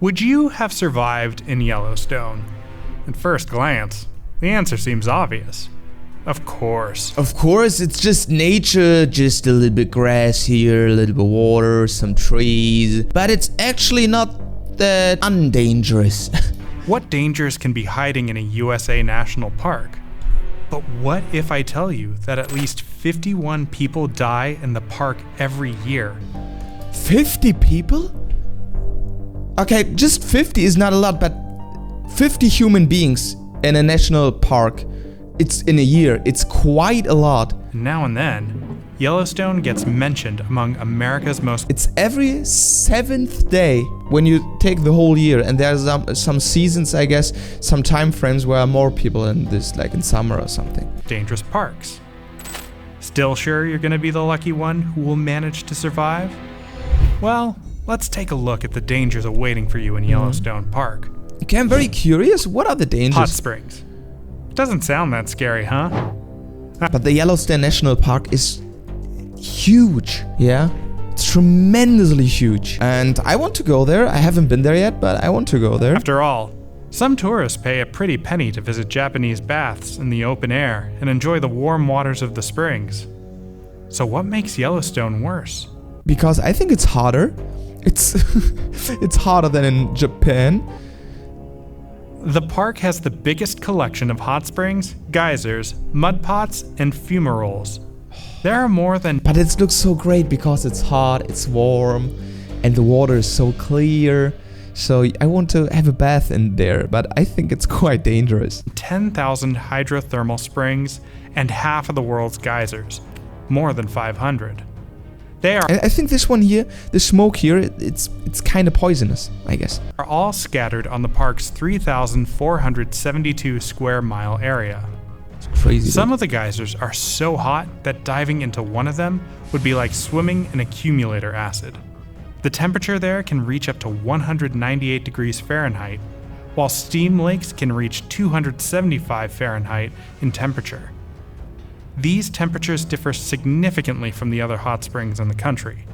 Would you have survived in Yellowstone? At first glance, the answer seems obvious. Of course. Of course, it's just nature, just a little bit grass here, a little bit water, some trees. But it's actually not that undangerous. What dangers can be hiding in a USA national park? But what if I tell you that at least 51 people die in the park every year? 50 people? Okay, just 50 is not a lot, but 50 human beings in a national park, it's in a year, it's quite a lot. Now and then, Yellowstone gets mentioned among America's most... It's every 7th day when you take the whole year, and there's some seasons, I guess, some time frames where more people in this, like in summer or something. Dangerous parks. Still sure you're gonna be the lucky one who will manage to survive? Well, let's take a look at the dangers awaiting for you in Yellowstone Park. Okay, I'm very curious. What are the dangers? Hot springs. Doesn't sound that scary, huh? But the Yellowstone National Park is huge, yeah? It's tremendously huge. And I want to go there. I haven't been there yet, but I want to go there. After all, some tourists pay a pretty penny to visit Japanese baths in the open air and enjoy the warm waters of the springs. So what makes Yellowstone worse? Because I think it's hotter. It's it's hotter than in Japan. The park has the biggest collection of hot springs, geysers, mud pots, and fumaroles. There are more than... But it looks so great because it's hot, it's warm, and the water is so clear. So I want to have a bath in there, but I think it's quite dangerous. 10,000 hydrothermal springs and half of the world's geysers. More than 500. I think this one here, the smoke here, it's kind of poisonous, I guess. Are all scattered on the park's 3,472 square mile area. It's crazy. Some of the geysers are so hot that diving into one of them would be like swimming in accumulator acid. The temperature there can reach up to 198 degrees Fahrenheit, while steam lakes can reach 275 Fahrenheit in temperature. These temperatures differ significantly from the other hot springs in the country.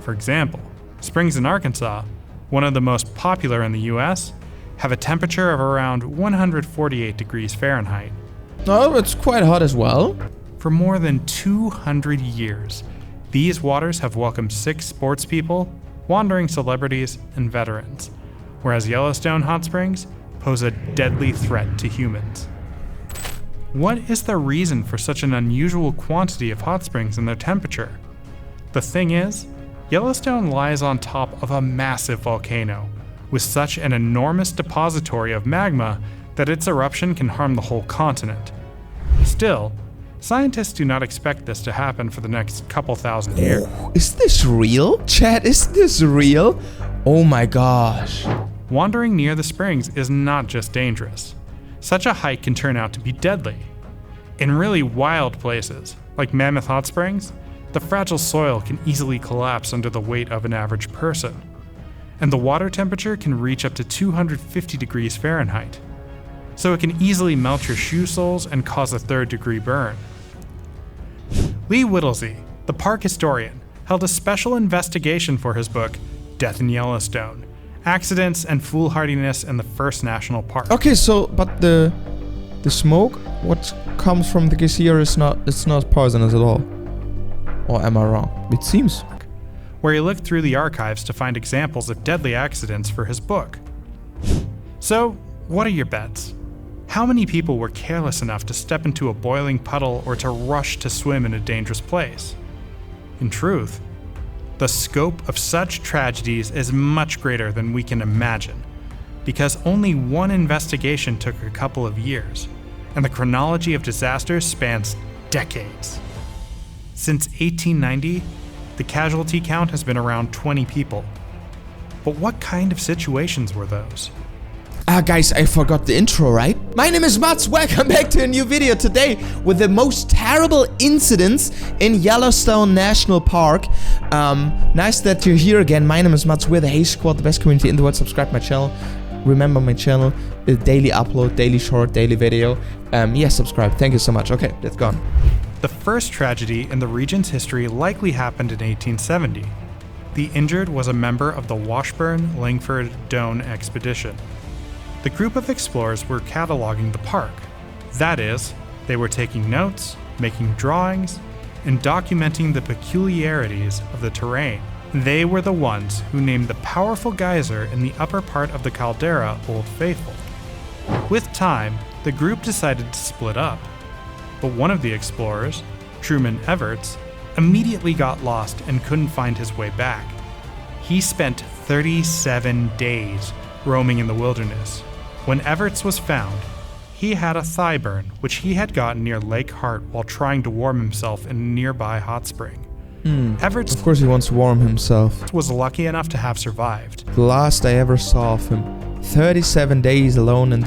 For example, springs in Arkansas, one of the most popular in the US, have a temperature of around 148 degrees Fahrenheit. Oh, it's quite hot as well. For more than 200 years, these waters have welcomed sick sports people, wandering celebrities, and veterans, whereas Yellowstone hot springs pose a deadly threat to humans. What is the reason for such an unusual quantity of hot springs and their temperature? The thing is, Yellowstone lies on top of a massive volcano, with such an enormous depository of magma that its eruption can harm the whole continent. Still, scientists do not expect this to happen for the next couple thousand years. Is this real? Chat, is this real? Oh my gosh. Wandering near the springs is not just dangerous. Such a hike can turn out to be deadly. In really wild places, like Mammoth Hot Springs, the fragile soil can easily collapse under the weight of an average person, and the water temperature can reach up to 250 degrees Fahrenheit, so it can easily melt your shoe soles and cause a third-degree burn. Lee Whittlesey, the park historian, held a special investigation for his book, Death in Yellowstone: Accidents and Foolhardiness in the First National Park. Okay, so, but the smoke, what comes from the geyser it's not poisonous at all. Or am I wrong? It seems. Where he looked through the archives to find examples of deadly accidents for his book. So, what are your bets? How many people were careless enough to step into a boiling puddle or to rush to swim in a dangerous place? In truth, the scope of such tragedies is much greater than we can imagine, because only one investigation took a couple of years, and the chronology of disasters spans decades. Since 1890, the casualty count has been around 20 people. But what kind of situations were those? Guys, I forgot the intro, right? My name is Mats, welcome back to a new video today with the most terrible incidents in Yellowstone National Park. Nice that you're here again. My name is Mats, we're the Hey Squad, the best community in the world. Subscribe my channel. Remember my channel, daily upload, daily short, daily video. Yeah, subscribe, thank you so much. Okay, let's go on. The first tragedy in the region's history likely happened in 1870. the injured was a member of the Washburn-Langford-Doane expedition. The group of explorers were cataloging the park. That is, they were taking notes, making drawings, and documenting the peculiarities of the terrain. They were the ones who named the powerful geyser in the upper part of the caldera Old Faithful. With time, the group decided to split up, but one of the explorers, Truman Everts, immediately got lost and couldn't find his way back. He spent 37 days roaming in the wilderness. When Everts was found, he had a thigh burn, which he had gotten near Lake Hart while trying to warm himself in a nearby hot spring. Everts, Of course he wants to warm himself. was lucky enough to have survived. The last I ever saw of him, 37 days alone in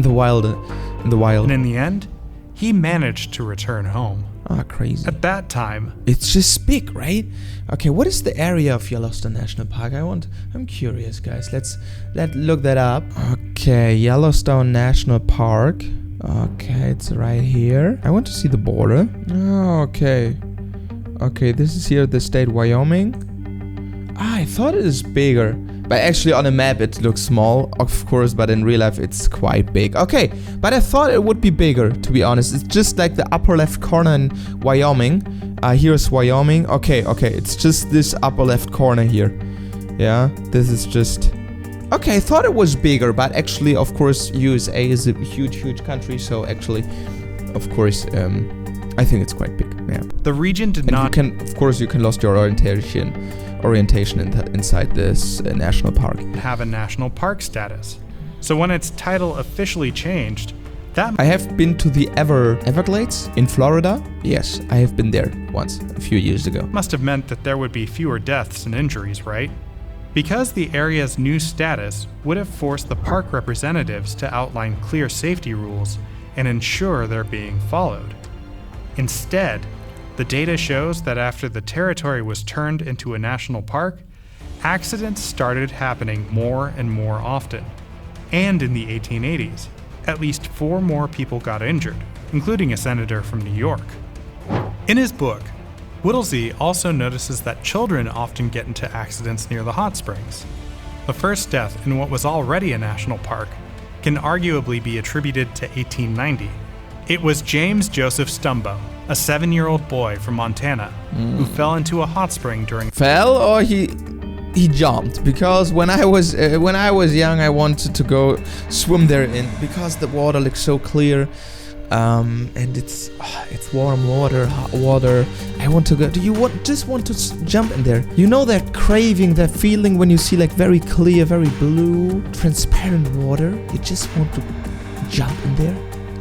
the wild. And in the end, he managed to return home. Ah, crazy. At that time, It's just big, right? Okay, what is the area of Yellowstone National Park? I'm curious, guys. Let's look that up. Okay, Yellowstone National Park. Okay, it's right here. I want to see the border. Oh, okay. Okay, this is here the state Wyoming. Ah, I thought it is bigger. But actually on a map it looks small, of course, but in real life it's quite big. Okay, but I thought it would be bigger, to be honest. It's just like the upper left corner in Wyoming. Here's Wyoming. Okay, it's just this upper left corner here. Yeah, this is just... Okay, I thought it was bigger, but actually, of course, USA is a huge country, so actually, of course, I think it's quite big, yeah. the region did And not you can, of course, you can lost your orientation inside this national park. have a national park status. So when its title officially changed, that I have been to the Everglades in Florida. Yes, I have been there once, a few years ago. must have meant that there would be fewer deaths and injuries, right? Because the area's new status would have forced the park representatives to outline clear safety rules and ensure they're being followed. Instead, the data shows that after the territory was turned into a national park, accidents started happening more and more often. And in the 1880s, at least 4 more people got injured, including a senator from New York. In his book, Whittlesey also notices that children often get into accidents near the hot springs. The first death in what was already a national park can arguably be attributed to 1890. It was James Joseph Stumbo, a 7-year-old boy from Montana, who fell into a hot spring during... Fell or he jumped? Because when I was young, I wanted to go swim there because the water looks so clear, and it's warm water, hot water. I want to go. Do you just want to jump in there? You know that craving, that feeling when you see like very clear, very blue, transparent water. You just want to jump in there.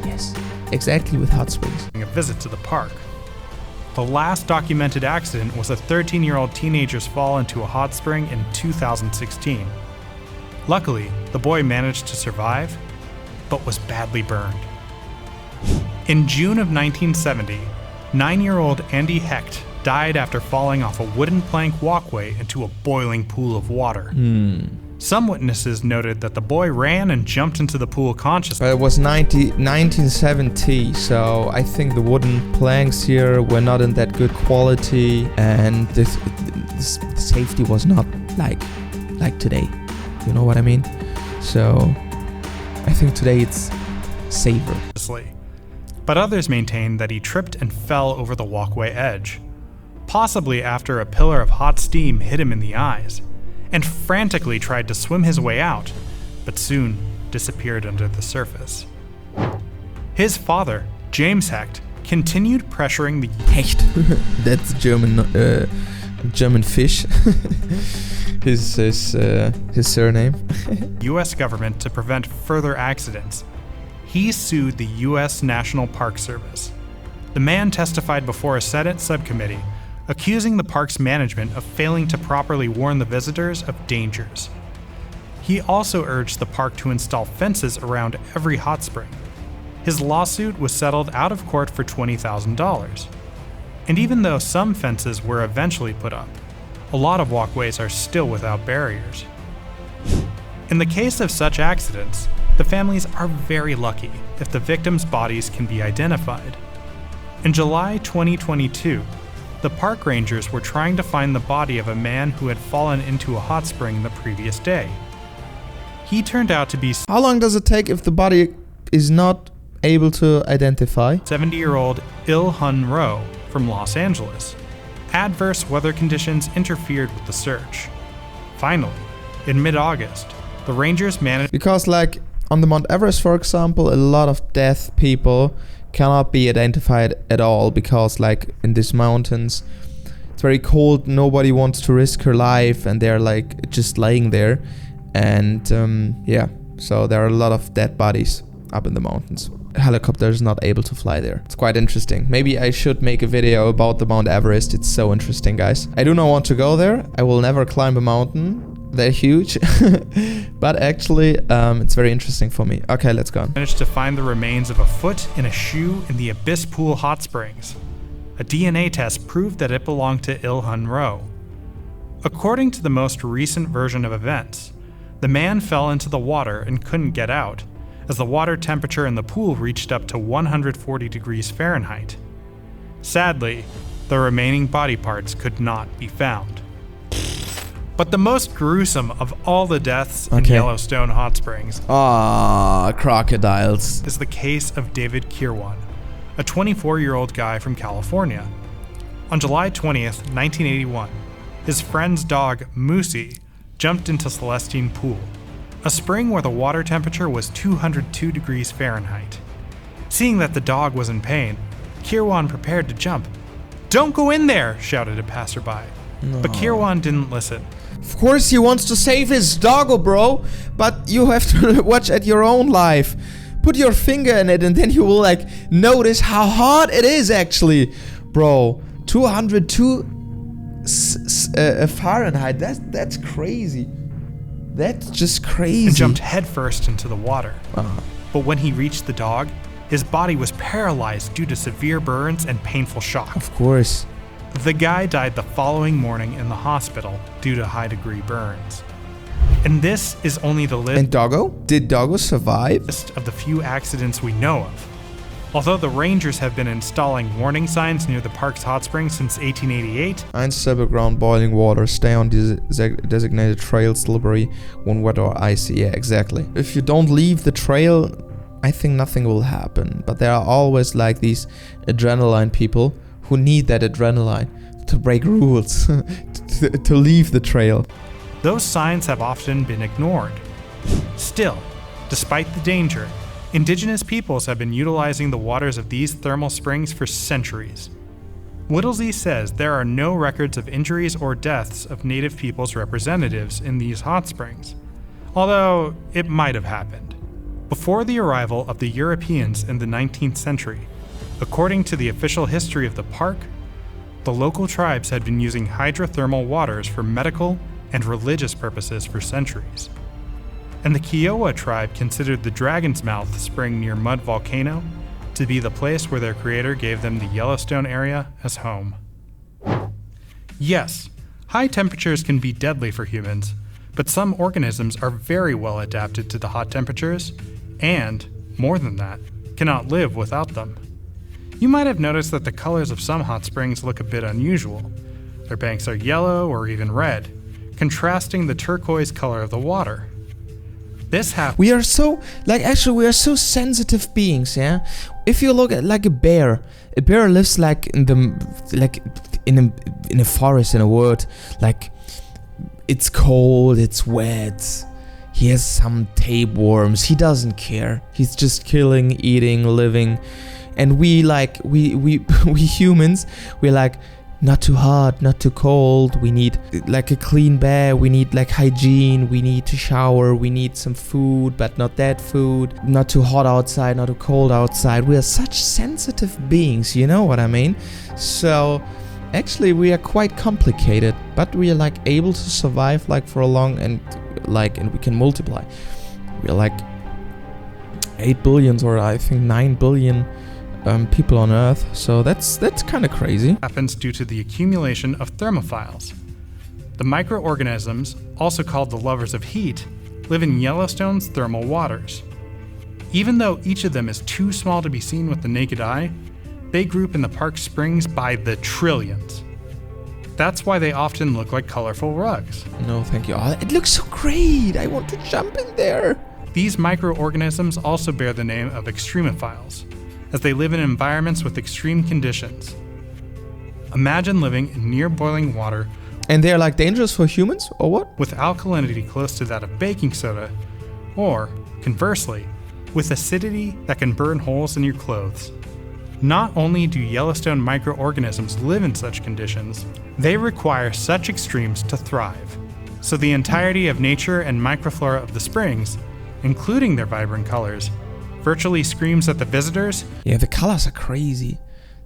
Yes. Exactly, with hot springs. A visit to the park. The last documented accident was a 13-year-old teenager's fall into a hot spring in 2016. Luckily, the boy managed to survive, but was badly burned. In June of 1970, 9-year-old Andy Hecht died after falling off a wooden plank walkway into a boiling pool of water. Some witnesses noted that the boy ran and jumped into the pool conscious. But it was 1970, so I think the wooden planks here were not in that good quality, and the safety was not like today. You know what I mean? So I think today it's safer. But others maintain that he tripped and fell over the walkway edge, possibly after a pillar of hot steam hit him in the eyes, and frantically tried to swim his way out, but soon disappeared under the surface. His father, James Hecht, continued pressuring the Hecht. That's German fish. his surname. U.S. government to prevent further accidents. He sued the U.S. National Park Service. The man testified before a Senate subcommittee, accusing the park's management of failing to properly warn the visitors of dangers. He also urged the park to install fences around every hot spring. His lawsuit was settled out of court for $20,000. And even though some fences were eventually put up, a lot of walkways are still without barriers. In the case of such accidents, the families are very lucky if the victims' bodies can be identified. In July 2022, the park rangers were trying to find the body of a man who had fallen into a hot spring the previous day. He turned out to be How long does it take if the body is not able to identify? 70-year-old Il-hun Ro from Los Angeles. Adverse weather conditions interfered with the search. Finally, in mid-August, the rangers managed Because like on the Mount Everest, for example, a lot of deaf people cannot be identified at all because like in these mountains, it's very cold, nobody wants to risk her life and they're like just laying there. And yeah, so there are a lot of dead bodies up in the mountains. A helicopter is not able to fly there. It's quite interesting. Maybe I should make a video about the Mount Everest. It's so interesting, guys. I do not want to go there. I will never climb a mountain. They're huge. But actually, it's very interesting for me. Okay, let's go on. managed to find the remains of a foot and a shoe in the Abyss Pool hot springs. A DNA test proved that it belonged to Il-hun Ro. According to the most recent version of events, the man fell into the water and couldn't get out, as the water temperature in the pool reached up to 140 degrees Fahrenheit. Sadly, the remaining body parts could not be found. But the most gruesome of all the deaths in Yellowstone hot springs crocodiles. is the case of David Kirwan, a 24-year-old guy from California. On July 20th, 1981, his friend's dog, Moosey, jumped into Celestine Pool, a spring where the water temperature was 202 degrees Fahrenheit. Seeing that the dog was in pain, Kirwan prepared to jump. "Don't go in there!" shouted a passerby. But Kirwan didn't listen. Of course he wants to save his doggo, bro, but you have to watch at your own life. Put your finger in it and then you will like notice how hot it is actually. Bro, 202 Fahrenheit, that's crazy. That's just crazy. And jumped headfirst into the water. But when he reached the dog, his body was paralyzed due to severe burns and painful shock. Of course. The guy died the following morning in the hospital due to high-degree burns. And this is only the And Doggo? Did Doggo survive? list of the few accidents we know of. Although the rangers have been installing warning signs near the park's hot springs since 1888, Step ground boiling water, stay on designated trails, slippery when wet or icy. Yeah, exactly. If you don't leave the trail, I think nothing will happen. But there are always like these adrenaline people who need that adrenaline to break rules, to leave the trail. those signs have often been ignored. Still, despite the danger, indigenous peoples have been utilizing the waters of these thermal springs for centuries. Whittlesey says there are no records of injuries or deaths of native peoples' representatives in these hot springs, although it might have happened. Before the arrival of the Europeans in the 19th century, according to the official history of the park, the local tribes had been using hydrothermal waters for medical and religious purposes for centuries. And the Kiowa tribe considered the Dragon's Mouth spring near Mud Volcano to be the place where their creator gave them the Yellowstone area as home. Yes, high temperatures can be deadly for humans, but some organisms are very well adapted to the hot temperatures, and, more than that, cannot live without them. You might have noticed that the colors of some hot springs look a bit unusual. Their banks are yellow or even red, contrasting the turquoise color of the water. This happens. We are so, we are so sensitive beings, yeah? If you look at like a bear lives like in a forest, in a wood, like it's cold, it's wet, he has some tapeworms, he doesn't care. He's just killing, eating, living. And we humans, we're like, not too hot, not too cold, we need like a clean bed, we need like hygiene, we need to shower, we need some food, but not that food, not too hot outside, not too cold outside. We are such sensitive beings, you know what I mean? So actually we are quite complicated, but we are like able to survive like for a long and we can multiply. We are like 8 billion or I think 9 billion people on Earth, so that's kind of crazy. Happens due to the accumulation of thermophiles. The microorganisms, also called the lovers of heat, live in Yellowstone's thermal waters. Even though each of them is too small to be seen with the naked eye, they group in the park's springs by the trillions. That's why they often look like colorful rugs. No, thank you. Oh, it looks so great. I want to jump in there. These microorganisms also bear the name of extremophiles, as they live in environments with extreme conditions. Imagine living in near boiling water. And they're like dangerous for humans, or what? With alkalinity close to that of baking soda, or, conversely, with acidity that can burn holes in your clothes. Not only do Yellowstone microorganisms live in such conditions, they require such extremes to thrive. So the entirety of nature and microflora of the springs, including their vibrant colors, virtually screams at the visitors. Yeah, the colors are crazy.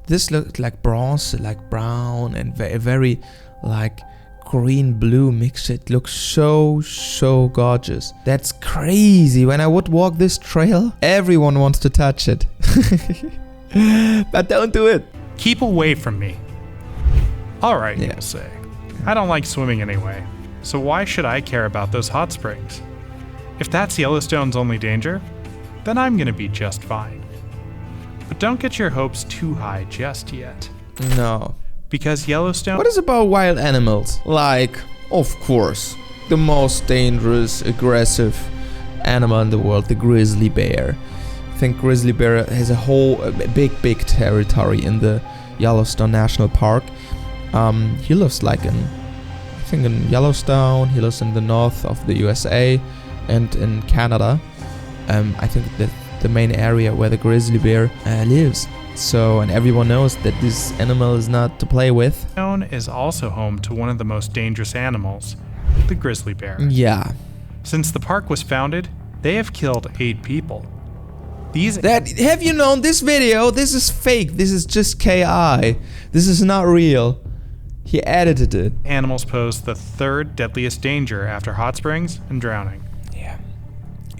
This looks like bronze, like brown, and very like green-blue mix. It looks so gorgeous. That's crazy. When I would walk this trail, everyone wants to touch it. But don't do it. Keep away from me. Alright, Yeah. you'll say. I don't like swimming anyway, so why should I care about those hot springs? If that's Yellowstone's only danger, then I'm gonna be just fine. But don't get your hopes too high just yet. No. Because Yellowstone... What is about wild animals? Like, of course, the most dangerous, aggressive animal in the world, the grizzly bear. I think grizzly bear has a big territory in the Yellowstone National Park. He lives like in Yellowstone. He lives in the north of the USA and in Canada. I think that the main area where the grizzly bear lives. So, and everyone knows that this animal is not to play with. Yellowstone is also home to one of the most dangerous animals, the grizzly bear. Yeah. Since the park was founded, they have killed 8 people. Have you known this video? This is fake. This is just KI. This is not real. He edited it. Animals pose the 3rd deadliest danger after hot springs and drowning. Yeah.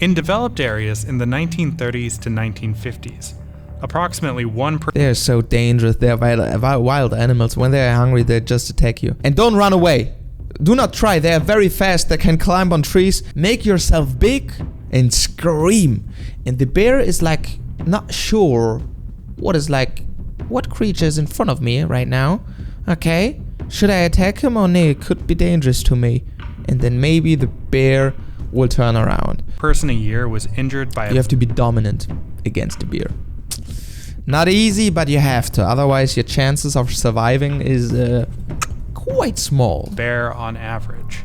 In developed areas in the 1930s to 1950s, approximately 1%. They're so dangerous. They're wild animals. When they're hungry, they just attack you. And don't run away. Do not try. They are very fast. They can climb on trees. Make yourself big and scream. And the bear is like not sure what creature is in front of me right now. Okay, should I attack him or no? It could be dangerous to me. And then maybe the bear will turn around. Person a year was injured by You have to be dominant against the bear. Not easy, but you have to. Otherwise, your chances of surviving is quite small. bear on average.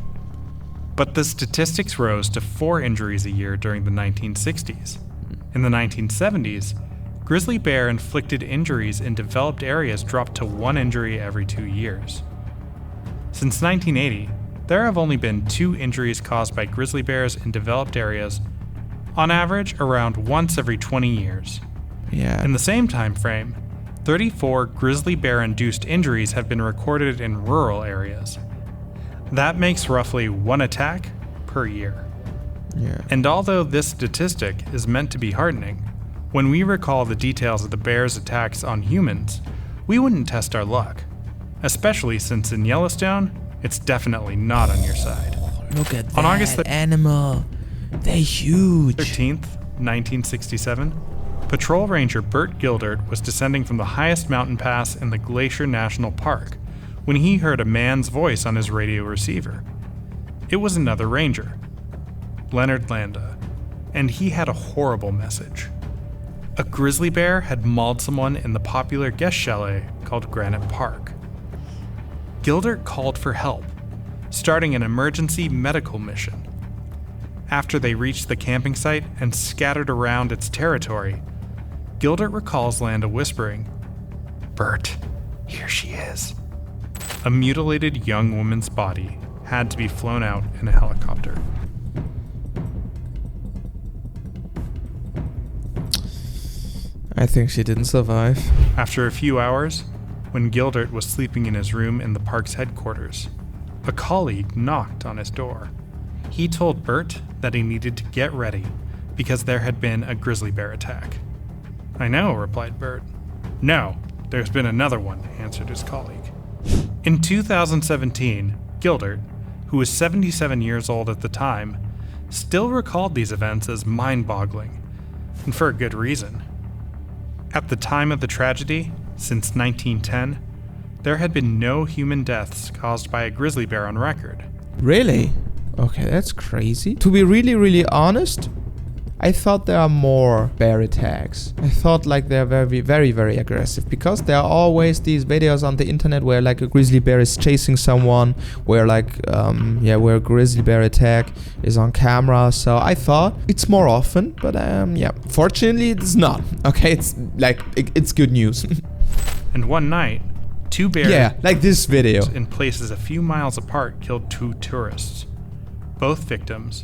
But the statistics rose to 4 injuries a year during the 1960s. In the 1970s, grizzly bear inflicted injuries in developed areas dropped to 1 injury every 2 years. Since 1980, there have only been 2 injuries caused by grizzly bears in developed areas, on average around once every 20 years. Yeah. In the same time frame, 34 grizzly bear-induced injuries have been recorded in rural areas. That makes roughly 1 attack per year. Yeah. And although this statistic is meant to be heartening, when we recall the details of the bear's attacks on humans, we wouldn't test our luck. Especially since in Yellowstone, it's definitely not on your side. Look at that On August animal. They're huge. 13th, 1967, Patrol Ranger Bert Gildert was descending from the highest mountain pass in the Glacier National Park when he heard a man's voice on his radio receiver. It was another ranger, Leonard Landa, and he had a horrible message. A grizzly bear had mauled someone in the popular guest chalet called Granite Park. Gildert called for help, starting an emergency medical mission. After they reached the camping site and scattered around its territory, Gildert recalls Landa whispering, "Bert, here she is." A mutilated young woman's body had to be flown out in a helicopter. I think she didn't survive. After a few hours, when Gildert was sleeping in his room in the park's headquarters, a colleague knocked on his door. He told Bert that he needed to get ready because there had been a grizzly bear attack. "I know," replied Bert. "No, there's been another one," answered his colleague. In 2017, Gildert, who was 77 years old at the time, still recalled these events as mind-boggling, and for a good reason. At the time of the tragedy, since 1910, there had been no human deaths caused by a grizzly bear on record. Really? Okay, that's crazy. To be really honest, I thought there are more bear attacks. I thought like they're very aggressive, because there are always these videos on the internet where like a grizzly bear is chasing someone, where like where a grizzly bear attack is on camera. So I thought it's more often, but fortunately it's not. Okay, it's like it's good news. And one night, two bears like this video in places a few miles apart killed two tourists. Both victims,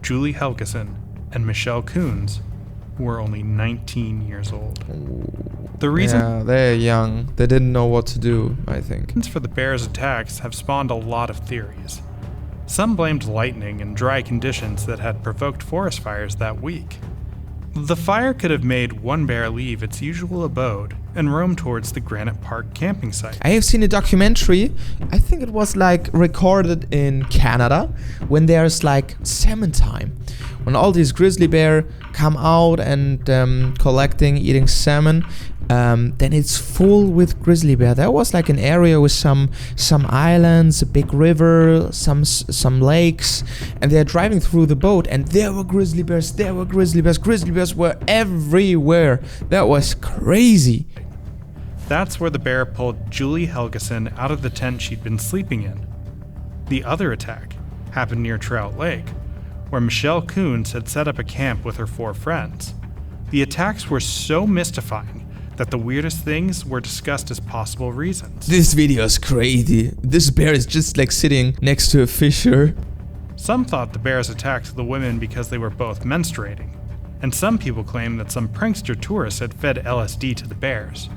Julie Helgeson and Michelle Coons, who were only 19 years old. The reason they're young. They didn't know what to do, I think. For the bears' attacks have spawned a lot of theories. Some blamed lightning and dry conditions that had provoked forest fires that week. The fire could have made one bear leave its usual abode and roam towards the Granite Park camping site. I have seen a documentary, I think it was like recorded in Canada, when there's like salmon time. When all these grizzly bear come out and eating salmon, then it's full with grizzly bear. There was like an area with some islands, a big river, some lakes, and they're driving through the boat, and there were grizzly bears. Grizzly bears were everywhere. That was crazy. That's where the bear pulled Julie Helgeson out of the tent she'd been sleeping in. The other attack happened near Trout Lake, where Michelle Coons had set up a camp with her 4 friends. The attacks were so mystifying that the weirdest things were discussed as possible reasons. This video is crazy. This bear is just like sitting next to a fissure. Some thought the bears attacked the women because they were both menstruating, and some people claim that some prankster tourists had fed LSD to the bears.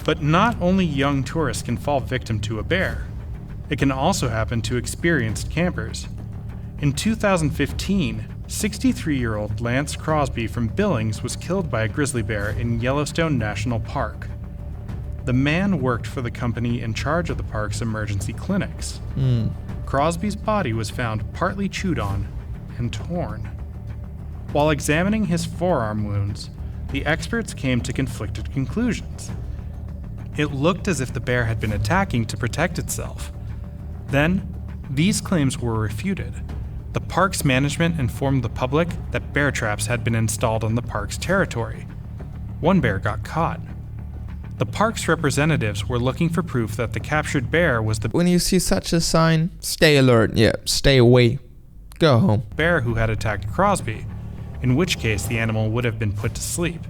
But not only young tourists can fall victim to a bear. It can also happen to experienced campers. In 2015, 63-year-old Lance Crosby from Billings was killed by a grizzly bear in Yellowstone National Park. The man worked for the company in charge of the park's emergency clinics. Crosby's body was found partly chewed on and torn. While examining his forearm wounds, the experts came to conflicted conclusions. It looked as if the bear had been attacking to protect itself. Then, these claims were refuted. The park's management informed the public that bear traps had been installed on the park's territory. One bear got caught. The park's representatives were looking for proof that the captured bear was the When you see such a sign, stay alert. Stay away. Go home. bear who had attacked Crosby, in which case the animal would have been put to sleep.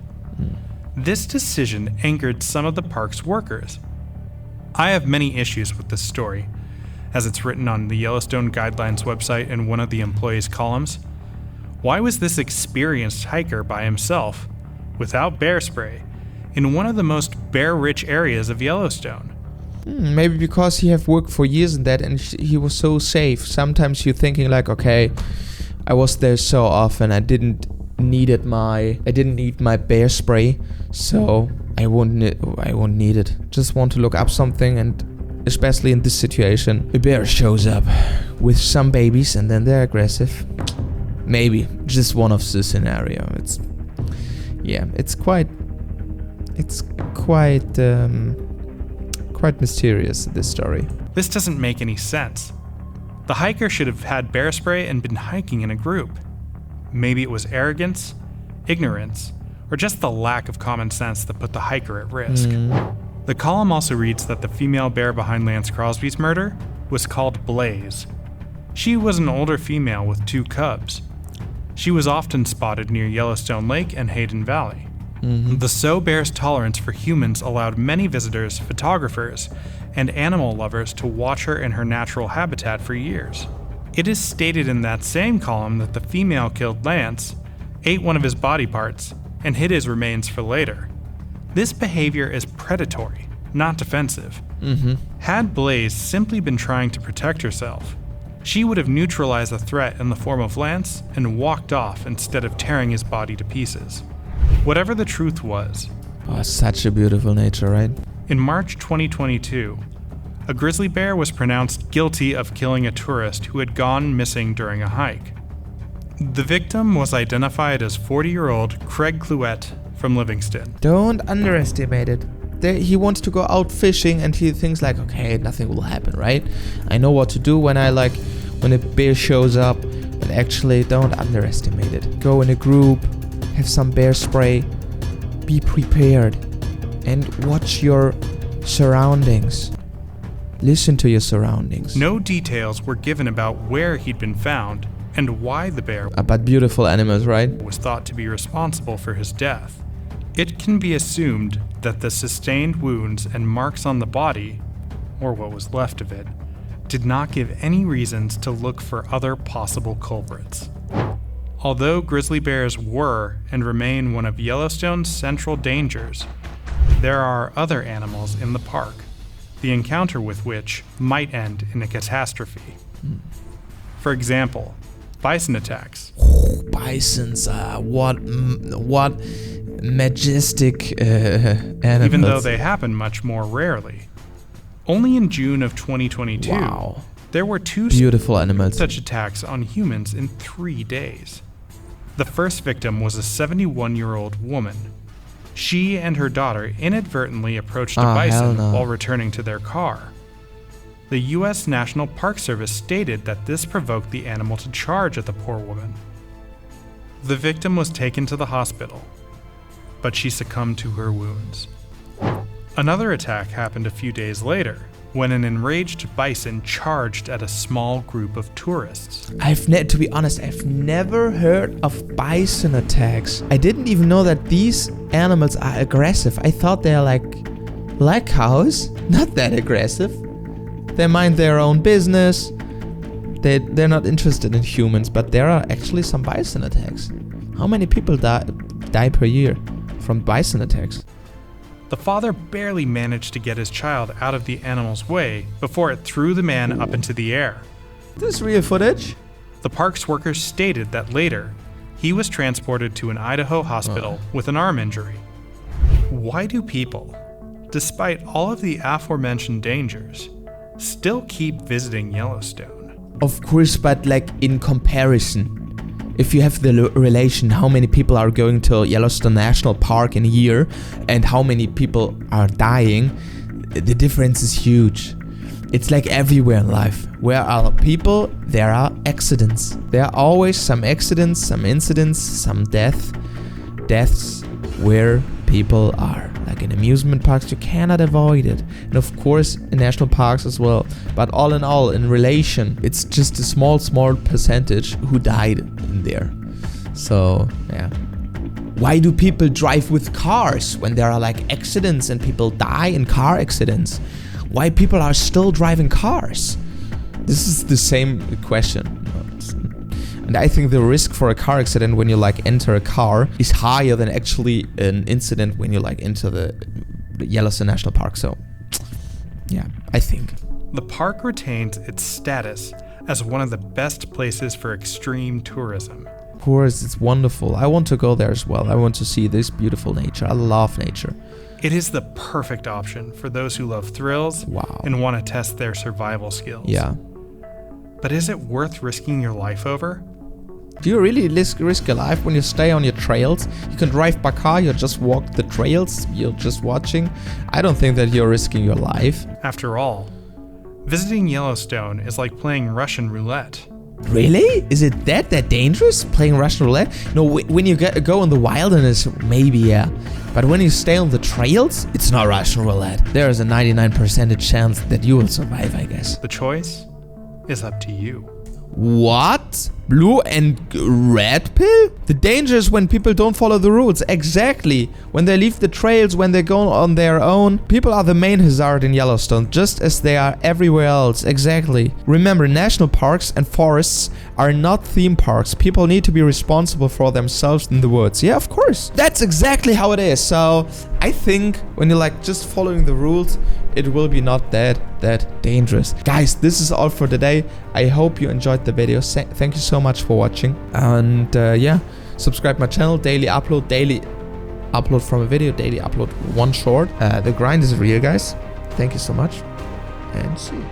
This decision angered some of the park's workers. I have many issues with this story, as it's written on the Yellowstone Guidelines website in one of the employees' columns. Why was this experienced hiker by himself, without bear spray, in one of the most bear-rich areas of Yellowstone? Maybe because he have worked for years in that and he was so safe. Sometimes you're thinking like, okay, I was there so often, I didn't need my bear spray, so I won't need it. Just want to look up something, and especially in this situation, a bear shows up with some babies and then they're aggressive. Maybe just one of the scenario. It's quite mysterious, this story. This doesn't make any sense. The hiker should have had bear spray and been hiking in a group. Maybe it was arrogance, ignorance, or just the lack of common sense that put the hiker at risk. The column also reads that the female bear behind Lance Crosby's murder was called Blaze. She was an older female with 2 cubs. She was often spotted near Yellowstone Lake and Hayden Valley. The Sioux bear's tolerance for humans allowed many visitors, photographers, and animal lovers to watch her in her natural habitat for years. It is stated in that same column that the female killed Lance, ate one of his body parts, and hid his remains for later. This behavior is predatory, not defensive. Had Blaze simply been trying to protect herself, she would have neutralized the threat in the form of Lance and walked off instead of tearing his body to pieces. Whatever the truth was, Such a beautiful nature, right? in March 2022, a grizzly bear was pronounced guilty of killing a tourist who had gone missing during a hike. The victim was identified as 40-year-old Craig Cluette from Livingston. Don't underestimate it. he wants to go out fishing and he thinks like, okay, nothing will happen, right? I know what to do when a bear shows up. But actually, don't underestimate it. Go in a group, have some bear spray, be prepared, and watch your surroundings. Listen to your surroundings. No details were given about where he'd been found and why the bear But beautiful animals, right? was thought to be responsible for his death. It can be assumed that the sustained wounds and marks on the body, or what was left of it, did not give any reasons to look for other possible culprits. Although grizzly bears were and remain one of Yellowstone's central dangers, there are other animals in the park, the encounter with which might end in a catastrophe. For example, bison attacks. Bisons, what majestic animals. Even though they happen much more rarely. Only in June of 2022, wow. There were 2 beautiful animals. such attacks on humans in 3 days. The first victim was a 71-year-old woman. She and her daughter inadvertently approached a bison while returning to their car. The U.S. National Park Service stated that this provoked the animal to charge at the poor woman. The victim was taken to the hospital, but she succumbed to her wounds. Another attack happened a few days later, when an enraged bison charged at a small group of tourists. To be honest, I've never heard of bison attacks. I didn't even know that these animals are aggressive. I thought they're like cows, not that aggressive. They mind their own business. They're not interested in humans, but there are actually some bison attacks. How many people die per year from bison attacks? The father barely managed to get his child out of the animal's way before it threw the man up into the air. This is real footage? The park's workers stated that later, he was transported to an Idaho hospital with an arm injury. Why do people, despite all of the aforementioned dangers, still keep visiting Yellowstone? Of course, but in comparison. If you have the relation how many people are going to Yellowstone National Park in a year and how many people are dying, the difference is huge. It's like everywhere in life. Where are people, there are accidents. There are always some accidents, some incidents, some deaths where people are. Like in amusement parks, you cannot avoid it. And of course, in national parks as well. But all in all, in relation, it's just a small percentage who died in there. So, yeah. Why do people drive with cars when there are accidents and people die in car accidents? Why people are still driving cars? This is the same question. And I think the risk for a car accident when you enter a car is higher than actually an incident when you enter the Yellowstone National Park. So, yeah, I think. The park retains its status as one of the best places for extreme tourism. Of course, it's wonderful. I want to go there as well. I want to see this beautiful nature. I love nature. It is the perfect option for those who love thrills and want to test their survival skills. Yeah. But is it worth risking your life over? Do you really risk your life when you stay on your trails? You can drive by car, you just walk the trails, you're just watching. I don't think that you're risking your life. After all, visiting Yellowstone is like playing Russian roulette. Really? Is it that dangerous, playing Russian roulette? No, when you go in the wilderness, maybe, yeah. But when you stay on the trails, it's not Russian roulette. There is a 99% chance that you will survive, I guess. The choice is up to you. What? Blue and red pill? The danger is when people don't follow the rules. Exactly. When they leave the trails, when they go on their own. People are the main hazard in Yellowstone, just as they are everywhere else. Exactly. Remember, national parks and forests are not theme parks. People need to be responsible for themselves in the woods. Yeah, of course. That's exactly how it is. So I think when you're just following the rules, it will be not that dangerous. Guys, this is all for today. I hope you enjoyed the video. Thank you so much for watching. And yeah, subscribe my channel. Daily upload from a video. Daily upload one short. The grind is real, guys. Thank you so much. And see you.